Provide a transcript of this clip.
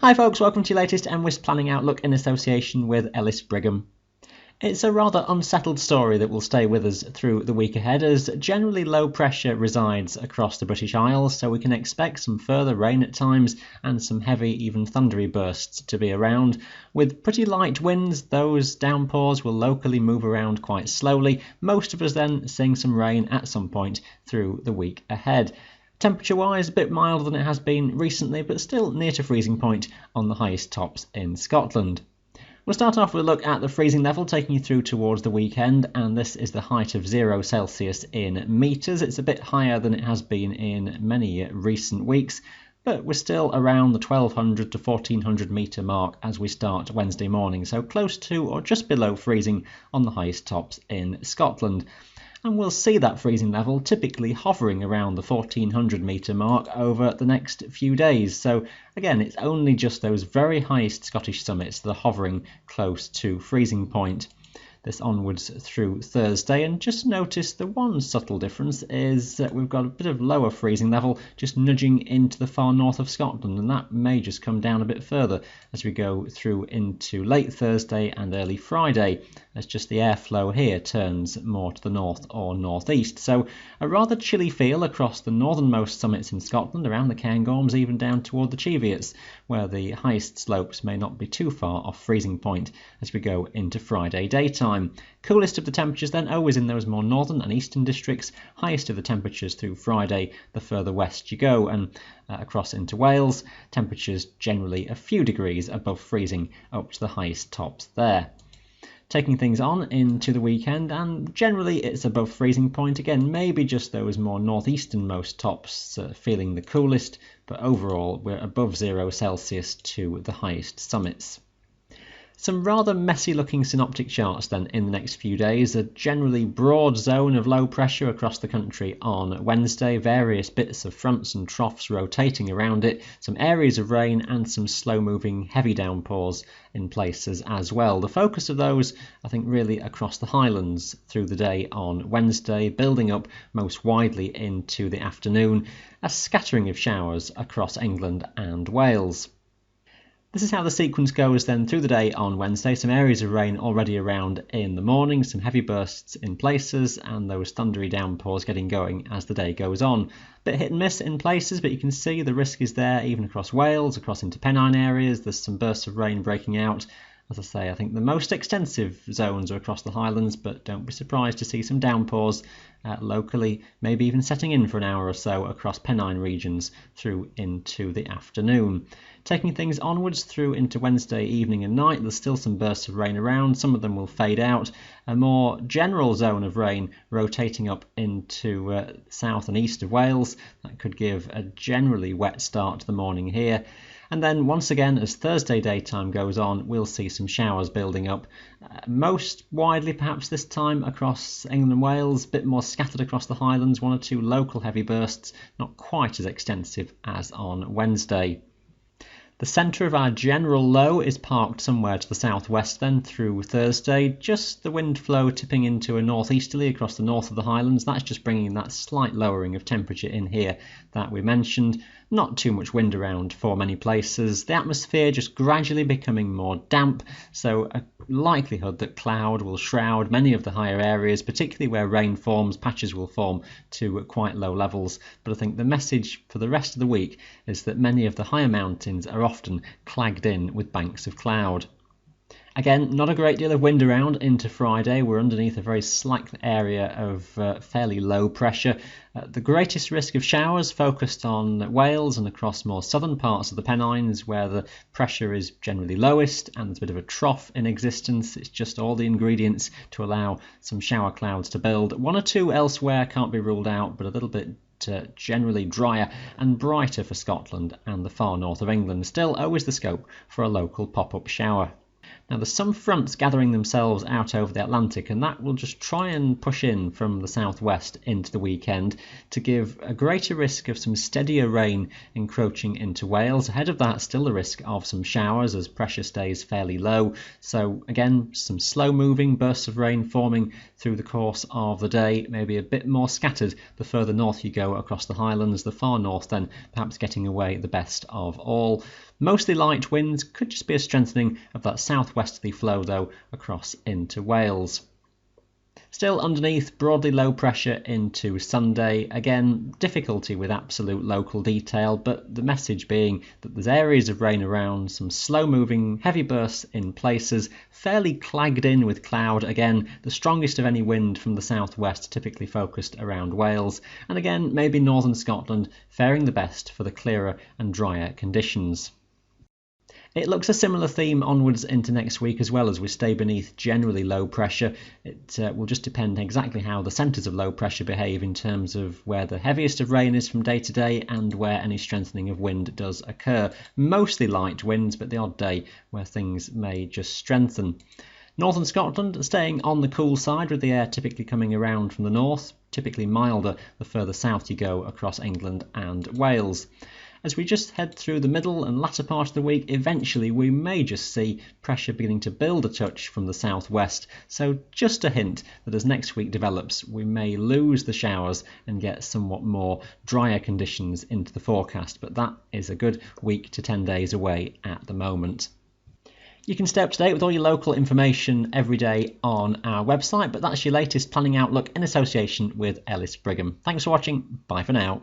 Hi folks, welcome to your latest mwis planning outlook in association with Ellis Brigham. It's a rather unsettled story that will stay with us through the week ahead, as generally low pressure resides across the British Isles, so we can expect some further rain at times and some heavy, even thundery bursts to be around. With pretty light winds, those downpours will locally move around quite slowly, most of us then seeing some rain at some point through the week ahead. Temperature-wise, a bit milder than it has been recently, but still near to freezing point on the highest tops in Scotland. We'll start off with a look at the freezing level, taking you through towards the weekend, and this is the height of 0 Celsius in metres. It's a bit higher than it has been in many recent weeks, but we're still around the 1200 to 1400 metre mark as we start Wednesday morning, so close to or just below freezing on the highest tops in Scotland. And we'll see that freezing level typically hovering around the 1400 metre mark over the next few days. So again, it's only just those very highest Scottish summits that are hovering close to freezing point. This onwards through Thursday, and just notice the one subtle difference is that we've got a bit of lower freezing level just nudging into the far north of Scotland, and that may just come down a bit further as we go through into late Thursday and early Friday, as just the airflow here turns more to the north or northeast. So a rather chilly feel across the northernmost summits in Scotland, around the Cairngorms, even down toward the Cheviots, where the highest slopes may not be too far off freezing point as we go into Friday daytime. Coolest of the temperatures then always in those more northern and eastern districts, highest of the temperatures through Friday the further west you go, and across into Wales, temperatures generally a few degrees above freezing up to the highest tops there. Taking things on into the weekend, and generally it's above freezing point again, maybe just those more northeasternmost tops feeling the coolest, but overall we're above 0 Celsius to the highest summits. Some rather messy looking synoptic charts then in the next few days. A generally broad zone of low pressure across the country on Wednesday, various bits of fronts and troughs rotating around it, some areas of rain and some slow moving heavy downpours in places as well. The focus of those, I think, really across the Highlands through the day on Wednesday, building up most widely into the afternoon, a scattering of showers across England and Wales. This is how the sequence goes then through the day on Wednesday. Some areas of rain already around in the morning, some heavy bursts in places, and those thundery downpours getting going as the day goes on. Bit hit and miss in places, but you can see the risk is there even across Wales, across into Pennine areas. There's some bursts of rain breaking out. As I say, I think the most extensive zones are across the Highlands, but don't be surprised to see some downpours locally, maybe even setting in for an hour or so across Pennine regions through into the afternoon. Taking things onwards through into Wednesday evening and night, there's still some bursts of rain around. Some of them will fade out. A more general zone of rain rotating up into south and east of Wales. That could give a generally wet start to the morning here. And then once again, as Thursday daytime goes on, we'll see some showers building up. Most widely perhaps this time across England and Wales, a bit more scattered across the Highlands, one or two local heavy bursts, not quite as extensive as on Wednesday. The centre of our general low is parked somewhere to the southwest then through Thursday, just the wind flow tipping into a northeasterly across the north of the Highlands. That's just bringing that slight lowering of temperature in here that we mentioned. Not too much wind around for many places. The atmosphere just gradually becoming more damp, so a likelihood that cloud will shroud many of the higher areas, particularly where rain forms. Patches will form to quite low levels, but I think the message for the rest of the week is that many of the higher mountains are often clagged in with banks of cloud. Again, not a great deal of wind around into Friday. We're underneath a very slack area of fairly low pressure. The greatest risk of showers focused on Wales and across more southern parts of the Pennines, where the pressure is generally lowest and there's a bit of a trough in existence. It's just all the ingredients to allow some shower clouds to build. One or two elsewhere can't be ruled out, but a little bit generally drier and brighter for Scotland and the far north of England. Still always the scope for a local pop-up shower. Now there's some fronts gathering themselves out over the Atlantic, and that will just try and push in from the southwest into the weekend to give a greater risk of some steadier rain encroaching into Wales. Ahead of that, still the risk of some showers as pressure stays fairly low. So again, some slow moving bursts of rain forming through the course of the day, maybe a bit more scattered the further north you go across the Highlands. The far north then perhaps getting away the best of all. Mostly light winds, could just be a strengthening of that southwesterly flow though across into Wales. Still underneath, broadly low pressure into Sunday. Again, difficulty with absolute local detail, but the message being that there's areas of rain around, some slow-moving, heavy bursts in places, fairly clagged in with cloud. Again, the strongest of any wind from the southwest, typically focused around Wales. And again, maybe northern Scotland faring the best for the clearer and drier conditions. It looks a similar theme onwards into next week as well, as we stay beneath generally low pressure. It will just depend exactly how the centres of low pressure behave in terms of where the heaviest of rain is from day to day and where any strengthening of wind does occur. Mostly light winds, but the odd day where things may just strengthen. Northern Scotland staying on the cool side, with the air typically coming around from the north, typically milder the further south you go across England and Wales. As we just head through the middle and latter part of the week, eventually we may just see pressure beginning to build a touch from the southwest. So just a hint that as next week develops, we may lose the showers and get somewhat more drier conditions into the forecast. But that is a good week to 10 days away at the moment. You can stay up to date with all your local information every day on our website, but that's your latest planning outlook in association with Ellis Brigham. Thanks for watching. Bye for now.